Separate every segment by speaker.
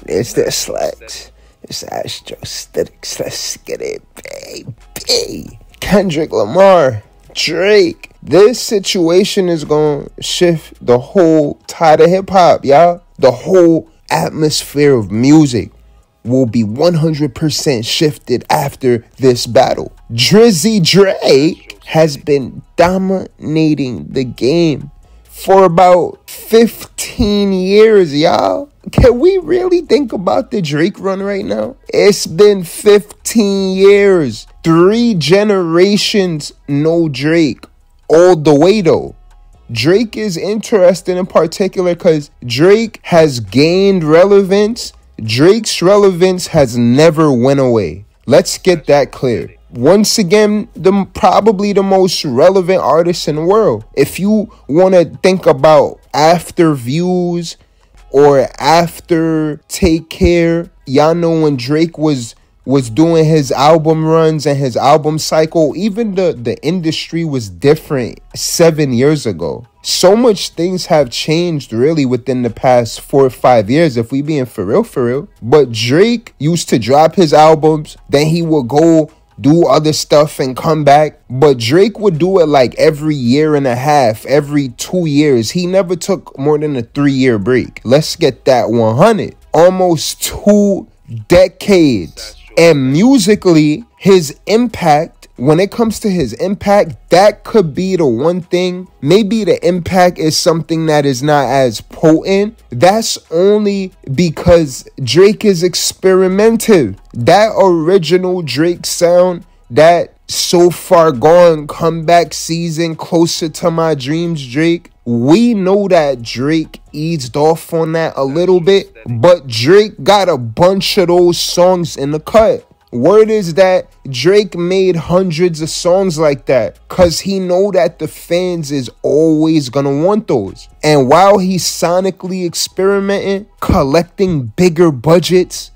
Speaker 1: It's the Slacks. It's Astrostetics. Let's get it, baby. Kendrick Lamar, Drake. This situation is going to shift the whole tide of hip-hop, y'all. The whole atmosphere of music will be 100% shifted after this battle. Drizzy Drake has been dominating the game for about 15 years, y'all. Can we really think about the Drake run right now? It's been 15 years. 3 generations, no Drake. All the way, though. Drake is interesting in particular because Drake has gained relevance. Drake's relevance has never went away. Let's get that clear. Once again, probably the most relevant artist in the world. If you want to think about after Views or after Take Care, y'all know when Drake was doing his album runs and his album cycle, even the industry was different 7 years ago. So much things have changed really within the past 4 or 5 years, if we being for real. But Drake used to drop his albums, then he would go do other stuff and come back. But Drake would do it like every year and a half, every 2 years. He never took more than a 3-year break. Let's get that 100. Almost 2 decades. And musically, his impact, when it comes to his impact, that could be the one thing. Maybe the impact is something that is not as potent. That's only because Drake is experimental. That original Drake sound, that So Far Gone comeback season, Closer to My Dreams Drake, we know that Drake eased off on that a little bit, but Drake got a bunch of those songs in the cut. Word is that Drake made hundreds of songs like that because he know that the fans is always gonna want those. And while he's sonically experimenting, collecting bigger budgets,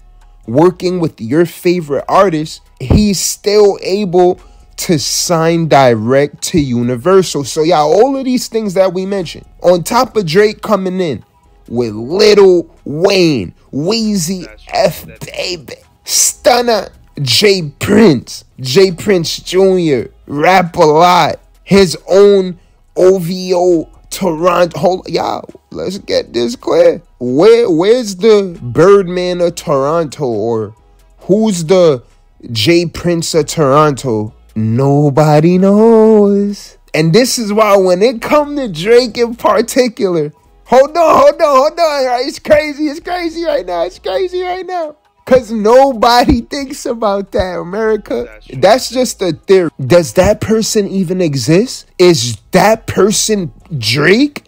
Speaker 1: working with your favorite artists, he's still able to sign direct to Universal. So y'all, all of these things that we mentioned, on top of Drake coming in with Lil Wayne, Weezy F Baby, Stunner, J Prince Jr., Rap a Lot, his own OVO Toronto. Hold, y'all, let's get this clear. Where's the Birdman of Toronto, or who's the J Prince of Toronto? Nobody knows. And this is why when it come to Drake in particular, hold on. It's crazy right now. Because nobody thinks about that, America. That's just a theory. Does that person even exist? Is that person Drake?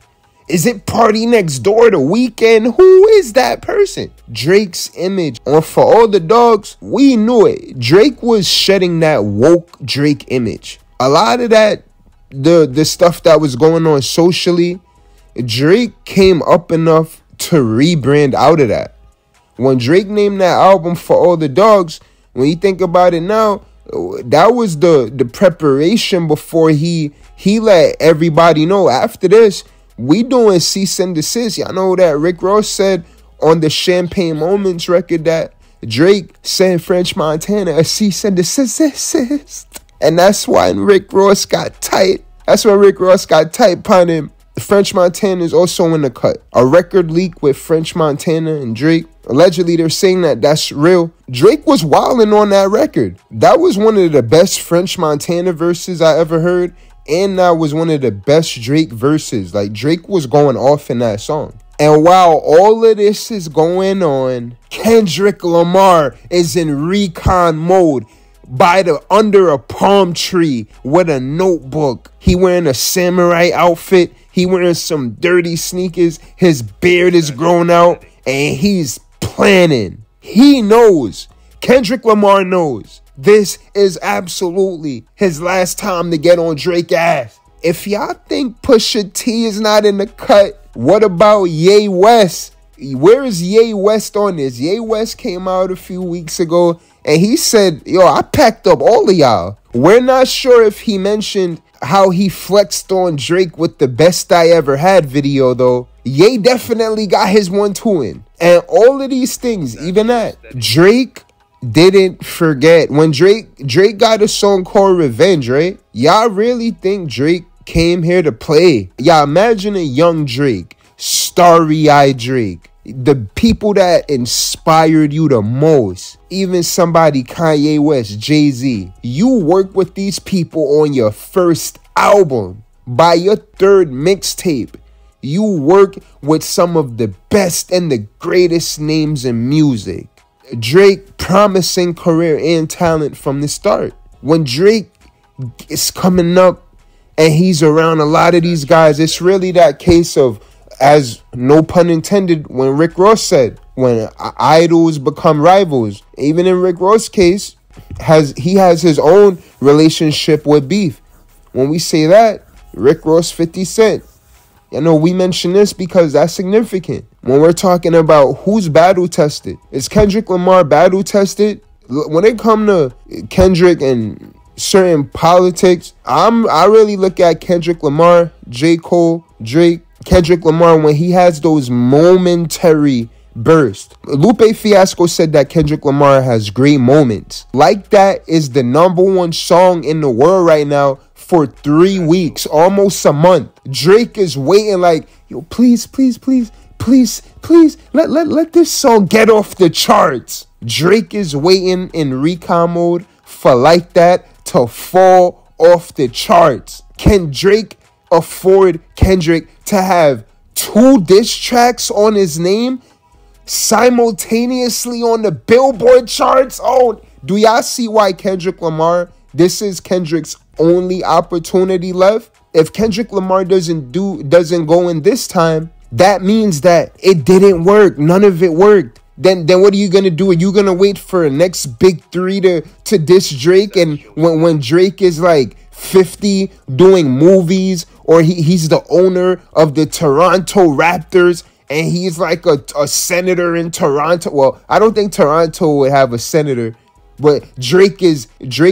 Speaker 1: Is it Party Next Door, The Weeknd? Who is that person? Drake's image. Or for all the dogs, we knew it. Drake was shedding that woke Drake image. A lot of that, the stuff that was going on socially, Drake came up enough to rebrand out of that. When Drake named that album For All the Dogs, when you think about it now, that was the preparation before he let everybody know. After this, we doing cease and desist. Y'all know that Rick Ross said on the Champagne Moments record that Drake sent French Montana a cease and desist. And that's why Rick Ross got tight. That's why Rick Ross got tight upon him. French Montana is also in the cut. A record leak with French Montana and Drake. Allegedly, they're saying that that's real. Drake was wilding on that record. That was one of the best French Montana verses I ever heard. And that was one of the best Drake verses. Like, Drake was going off in that song. And while all of this is going on, Kendrick Lamar is in recon mode under a palm tree with a notebook. He wearing a samurai outfit. He wearing some dirty sneakers. His beard is grown out. And he's planning. He knows. Kendrick Lamar knows. This is absolutely his last time to get on Drake's ass. If y'all think Pusha T is not in the cut, what about Ye West? Where is Ye West on this? Ye West came out a few weeks ago and he said, yo, I packed up all of y'all. We're not sure if he mentioned how he flexed on Drake with the Best I Ever Had video, though. Ye definitely got his 1-2 in. And all of these things, even that, Drake didn't forget. When Drake got a song called Revenge, right? Y'all really think Drake came here to play? Y'all imagine a young Drake, starry-eyed Drake, the people that inspired you the most, even somebody Kanye West, Jay-Z. You work with these people on your first album. By your third mixtape, you work with some of the best and the greatest names in music. Drake, promising career and talent from the start. When Drake is coming up and he's around a lot of these guys, it's really that case of, as no pun intended, when Rick Ross said, when idols become rivals. Even in Rick Ross' case, he has his own relationship with beef. When we say that, Rick Ross, 50 Cent. You know, we mention this because that's significant. When we're talking about who's battle tested, is Kendrick Lamar battle tested? When it come to Kendrick and certain politics, I really look at Kendrick Lamar, J. Cole, Drake, Kendrick Lamar when he has those momentary bursts. Lupe Fiasco said that Kendrick Lamar has great moments. Like that is the #1 song in the world right now for 3 weeks, almost a month. Drake is waiting like, yo, please, let this song get off the charts. Drake is waiting in recon mode for Like That to fall off the charts. Can Drake afford Kendrick to have 2 diss tracks on his name simultaneously on the Billboard charts? Oh, do y'all see why Kendrick Lamar, this is Kendrick's only opportunity left? If Kendrick Lamar doesn't go in this time, that means that it didn't work. None of it worked. Then what are you gonna do? Are you gonna wait for the next big 3 to diss Drake? And when Drake is like 50 doing movies, or he's the owner of the Toronto Raptors, and he's like a senator in Toronto. Well, I don't think Toronto would have a senator, but Drake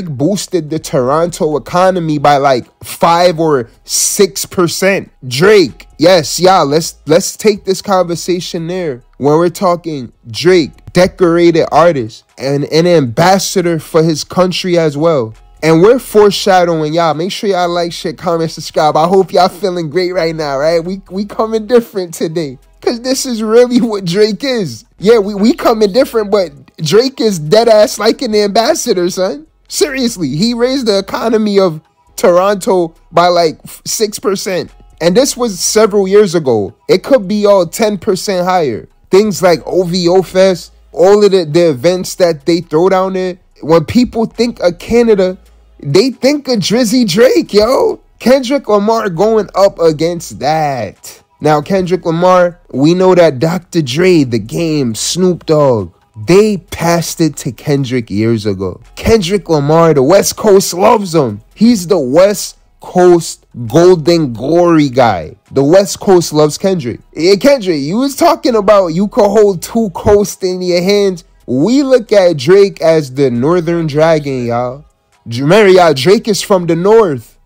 Speaker 1: boosted the Toronto economy by like 5 or 6%. Drake, yes, y'all, let's take this conversation there. When we're talking Drake, decorated artist and an ambassador for his country as well. And we're foreshadowing y'all. Make sure y'all like, share, comment, subscribe. I hope y'all feeling great right now, right? We coming different today, because this is really what Drake is. Yeah, we coming different, but Drake is dead ass like an ambassador, son. Seriously, he raised the economy of Toronto by like 6%. And this was several years ago. It could be all 10% higher. Things like OVO Fest, all of the events that they throw down there. When people think of Canada, they think of Drizzy Drake, yo. Kendrick Lamar going up against that. Now, Kendrick Lamar, we know that Dr. Dre, The Game, Snoop Dogg, they passed it to Kendrick years ago. Kendrick Lamar, the West Coast loves him. He's the West Coast Golden Glory guy. The West Coast loves Kendrick. Yeah, Kendrick, you was talking about you could hold 2 coasts in your hands. We look at Drake as the Northern Dragon, y'all. Remember, y'all, Drake is from the North.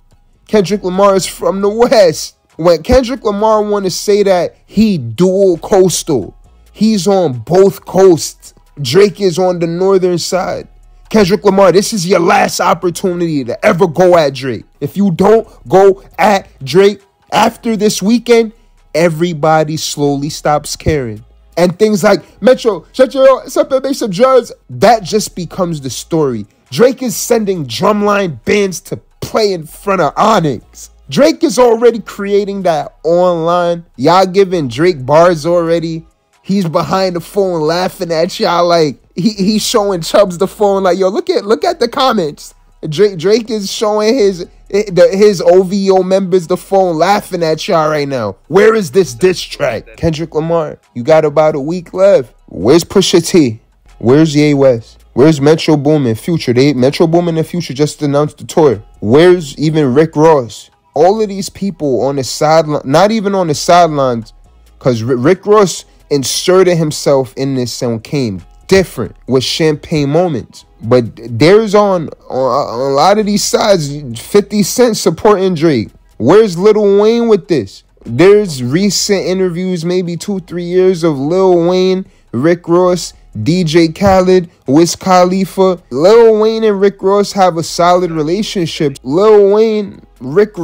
Speaker 1: Kendrick Lamar is from the West. When Kendrick Lamar want to say that he dual coastal, he's on both coasts. Drake is on the northern side. Kendrick Lamar, this is your last opportunity to ever go at Drake. If you don't go at Drake after this weekend, everybody slowly stops caring. And things like, Metro, shut your up and make some drugs, that just becomes the story. Drake is sending drumline bands to play in front of Onyx. Drake is already creating that online. Y'all giving Drake bars already. He's behind the phone laughing at y'all like he's showing Chubbs the phone like, yo, look at the comments. Drake is showing his OVO members the phone laughing at y'all right now. Where is this diss track? Kendrick Lamar, you got about a week left. Where's Pusha T? Where's Ye West? Where's Metro Boomin, Future? Metro Boomin and Future just announced the tour. Where's even Rick Ross? All of these people on the sideline, not even on the sidelines, because Rick Ross inserted himself in this and came different with champagne moments. But there's on a lot of these sides 50 Cent supporting Drake. Where's Lil Wayne with this? There's recent interviews, maybe 2-3 years, of Lil Wayne, Rick Ross, DJ Khaled, Wiz Khalifa. Lil Wayne and Rick Ross have a solid relationship. Lil Wayne, Rick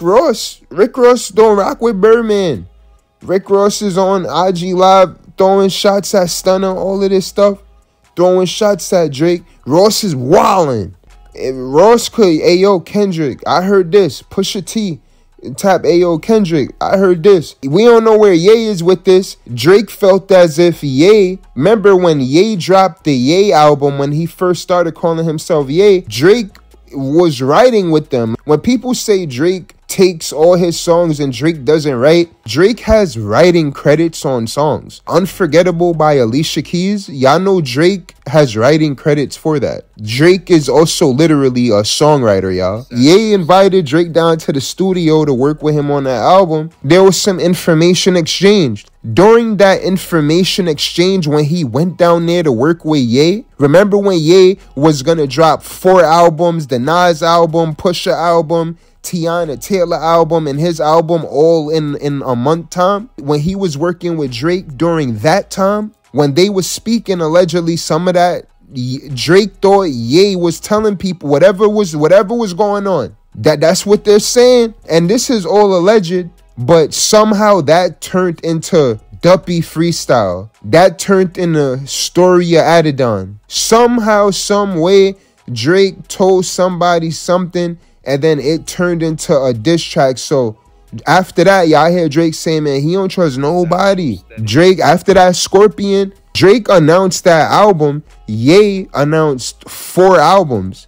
Speaker 1: Ross don't rock with Birdman. Rick Ross is on IG Live throwing shots at Stunner, all of this stuff. Throwing shots at Drake. Ross is wildin'. If Ross could, ayo, Kendrick, I heard this. Pusha T, tap, ayo, Kendrick, I heard this. We don't know where Ye is with this. Drake felt as if Ye, remember when Ye dropped the Ye album, when he first started calling himself Ye, Drake was writing with them. When people say Drake takes all his songs and Drake doesn't write, Drake has writing credits on songs. Unforgettable by Alicia Keys, y'all know Drake has writing credits for that. Drake is also literally a songwriter, y'all. Ye invited Drake down to the studio to work with him on that album. There was some information exchanged. During that information exchange, when he went down there to work with Ye, remember when Ye was gonna drop 4 albums, the Nas album, Pusha album, Tiana Taylor album, and his album all in a month time? When he was working with Drake during that time, when they was speaking allegedly some of that, Drake thought Ye was telling people whatever was going on. That's what they're saying, and this is all alleged, but somehow that turned into Duppy freestyle. That turned into Story of Adidon. Somehow, some way, Drake told somebody something, and then it turned into a diss track. So after that, y'all hear Drake saying, man, he don't trust nobody. Drake, after that Scorpion, Drake announced that album. Ye announced 4 albums,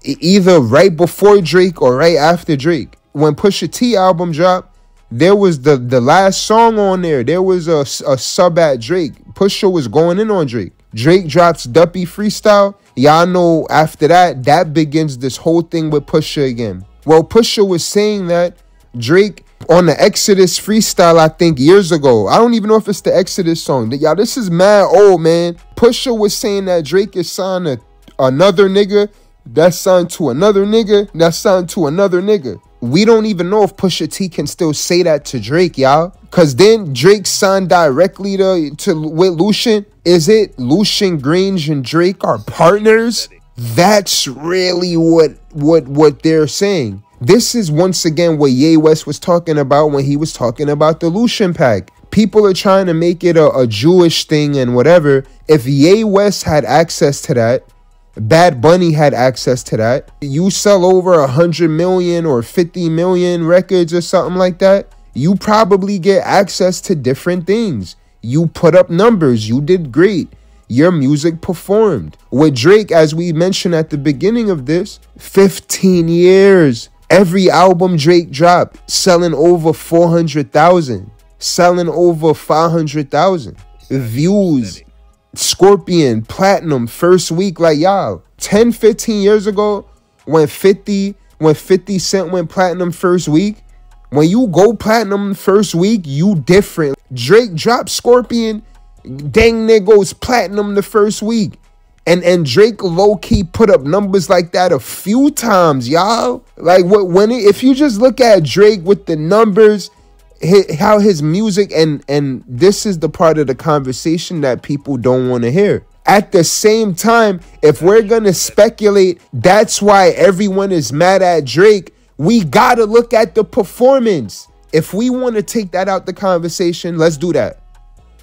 Speaker 1: either right before Drake or right after Drake. When Pusha T album dropped, there was the last song on there. There was a sub at Drake. Pusha was going in on Drake. Drake drops Duppy freestyle. Y'all know after that begins this whole thing with Pusha again. Well, Pusha was saying that Drake on the Exodus freestyle, I think years ago. I don't even know if it's the Exodus song. Y'all, this is mad old, man. Pusha was saying that Drake is signed to another nigga, that's signed to another nigga, that's signed to another nigga. We don't even know if Pusha T can still say that to Drake, y'all. Because then Drake signed directly with Lucian. Is it Lucian Grange and Drake are partners? That's really what they're saying. This is once again what Ye West was talking about when he was talking about the Lucian pack. People are trying to make it a Jewish thing and whatever. If Ye West had access to that, Bad Bunny had access to that, you sell over 100 million or 50 million records or something like that, you probably get access to different things. You put up numbers, you did great, your music performed. With Drake, as we mentioned at the beginning of this, 15 years. Every album Drake dropped, selling over 400,000, selling over 500,000 views. Scorpion, platinum, first week, like y'all. 10-15 years ago, when 50 Cent went platinum first week, when you go platinum first week, you different. Drake dropped Scorpion, dang near goes platinum the first week. And Drake low-key put up numbers like that a few times, y'all. Like if you just look at Drake with the numbers, how his music, and this is the part of the conversation that people don't want to hear. At the same time, if we're gonna speculate, that's why everyone is mad at Drake, we gotta look at the performance. If we want to take that out the conversation, let's do that.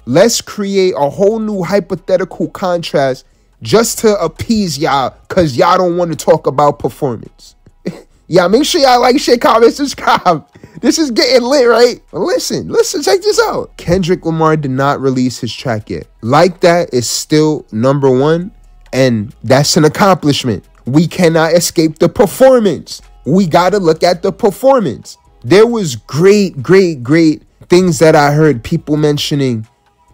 Speaker 1: Let's create a whole new hypothetical contrast just to appease y'all, because y'all don't want to talk about performance. Yeah, make sure y'all like, share, comment, subscribe. This is getting lit, right? Listen, check this out. Kendrick Lamar did not release his track yet. Like That is still #1, and that's an accomplishment. We cannot escape the performance. We gotta look at the performance. There was great things that I heard people mentioning,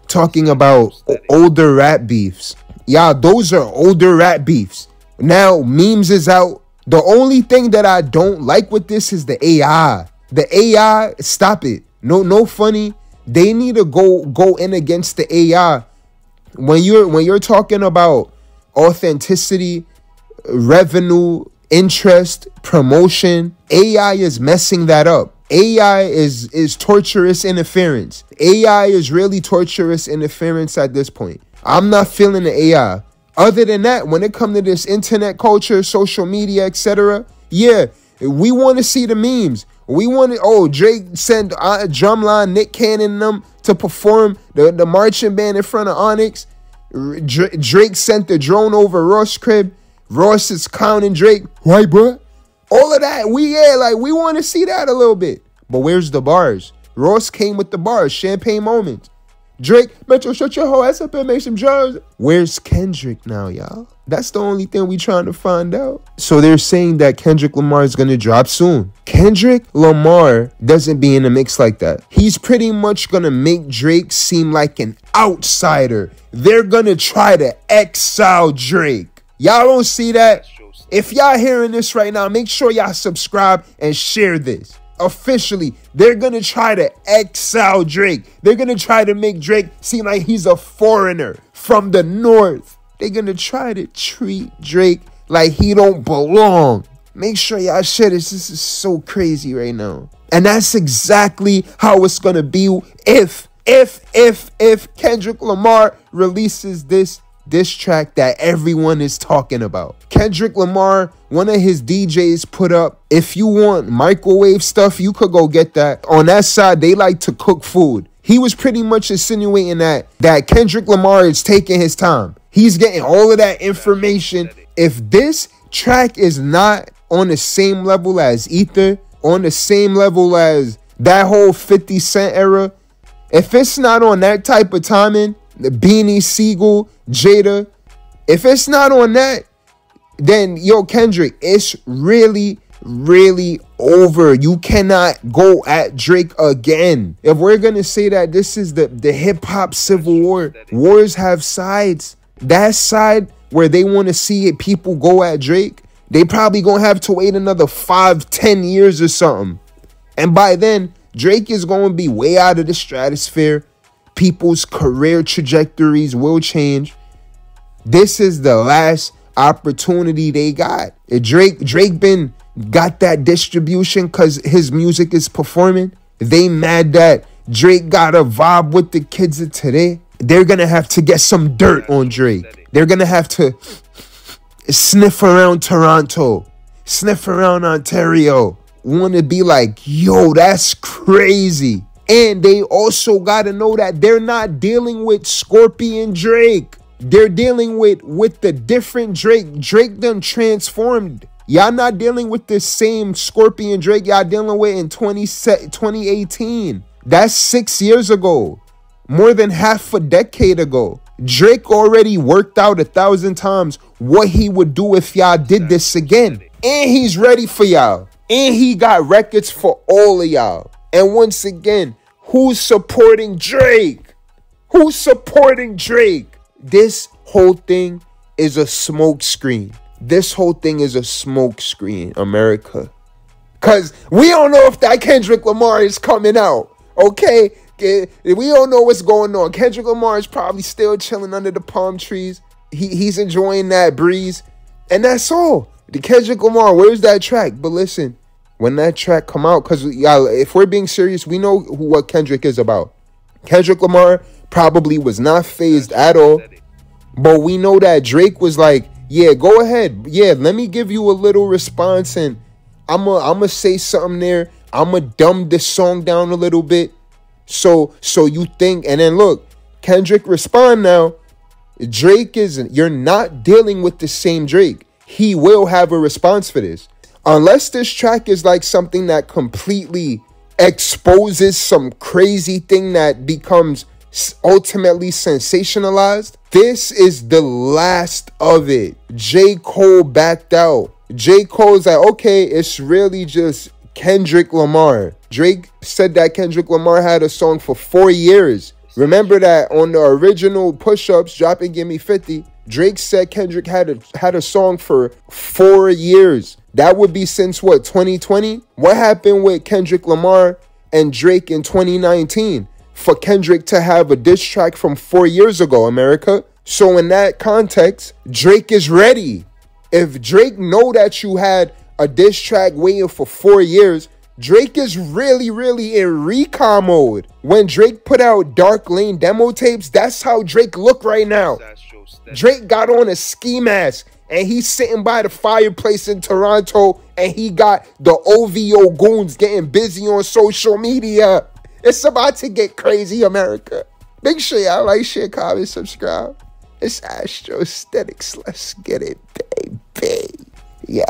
Speaker 1: talking about older rap beefs. Yeah, those are older rap beefs. Now, memes is out. The only thing that I don't like with this is the AI. The AI, stop it. No funny. They need to go in against the AI. When you're talking about authenticity, revenue, interest, promotion, AI is messing that up. AI is torturous interference. AI is really torturous interference at this point. I'm not feeling the AI. Other than that, when it comes to this internet culture, social media, etc., yeah, we want to see the memes. We want to, Drake sent Drumline, Nick Cannon and them to perform the marching band in front of Onyx. Drake sent the drone over Ross' crib. Ross is clowning Drake. Right, bro? All of that, we want to see that a little bit. But where's the bars? Ross came with the bars, champagne moments. Drake, Metro, shut your whole ass up and make some drugs. Where's Kendrick now, y'all? That's the only thing we trying to find out. So they're saying that Kendrick Lamar is going to drop soon. Kendrick Lamar doesn't be in the mix like that. He's pretty much going to make Drake seem like an outsider. They're going to try to exile Drake. Y'all don't see that? If y'all hearing this right now, make sure y'all subscribe and share this. Officially, they're going to try to exile Drake. They're going to try to make Drake seem like he's a foreigner from the north. They're going to try to treat Drake like he don't belong. Make sure y'all share this. This is so crazy right now. And that's exactly how it's going to be if Kendrick Lamar releases this track that everyone is talking about. Kendrick Lamar, one of his DJs put up, if you want microwave stuff, you could go get that. On that side, they like to cook food. He was pretty much insinuating that Kendrick Lamar is taking his time. He's getting all of that information. If this track is not on the same level as Ether, on the same level as that whole 50 Cent era, if it's not on that type of timing, the Beanie Siegel, Jada, if it's not on that, then yo, Kendrick, it's really over. You cannot go at Drake again. If we're gonna say that this is the hip-hop civil war, wars have sides. That side where they want to see it, people go at Drake, they probably gonna have to wait another 5-10 years or something. And by then, Drake is gonna be way out of the stratosphere. People's career trajectories will change. This is the last opportunity they got. Drake got that distribution because his music is performing. They mad that Drake got a vibe with the kids of today. They're gonna have to get some dirt on Drake. They're gonna have to sniff around Toronto, sniff around Ontario. Want to be like, yo, that's crazy. And they also got to know that they're not dealing with Scorpion Drake. They're dealing with the different Drake. Drake done transformed. Y'all not dealing with the same Scorpion Drake y'all dealing with in 2018. That's 6 years ago. More than half a decade ago. Drake already worked out 1,000 times what he would do if y'all did this again. And he's ready for y'all. And he got records for all of y'all. And once again, who's supporting Drake? Who's supporting Drake? This whole thing is a smoke screen. This whole thing is a smoke screen, America. Because we don't know if that Kendrick Lamar is coming out. Okay? We don't know what's going on. Kendrick Lamar is probably still chilling under the palm trees. He's enjoying that breeze. And that's all. The Kendrick Lamar, where's that track? But listen, when that track come out, because y'all, if we're being serious, we know what Kendrick is about. Kendrick Lamar probably was not phased at all. But we know that Drake was like, yeah, go ahead. Yeah, let me give you a little response. And I'm going to say something there. I'm going to dumb this song down a little bit. So you think, and then look, Kendrick respond now. Drake you're not dealing with the same Drake. He will have a response for this. Unless this track is like something that completely exposes some crazy thing that becomes ultimately sensationalized, this is the last of it. J. Cole backed out. J. Cole's like, okay, it's really just Kendrick Lamar. Drake said that Kendrick Lamar had a song for 4 years. Remember that on the original push-ups, Dropping Gimme 50, Drake said Kendrick had a song for 4 years. That would be since what, 2020? What happened with Kendrick Lamar and Drake in 2019 for Kendrick to have a diss track from 4 years ago, America? So in that context, Drake is ready. If Drake know that you had a diss track waiting for 4 years, Drake is really in recon mode. When Drake put out Dark Lane demo tapes, that's how Drake look right now. Drake got on a ski mask and he's sitting by the fireplace in Toronto and he got the OVO goons getting busy on social media. It's about to get crazy, America. Make sure y'all like, share, comment, subscribe. It's Astrostetics. Let's get it, baby. Yeah.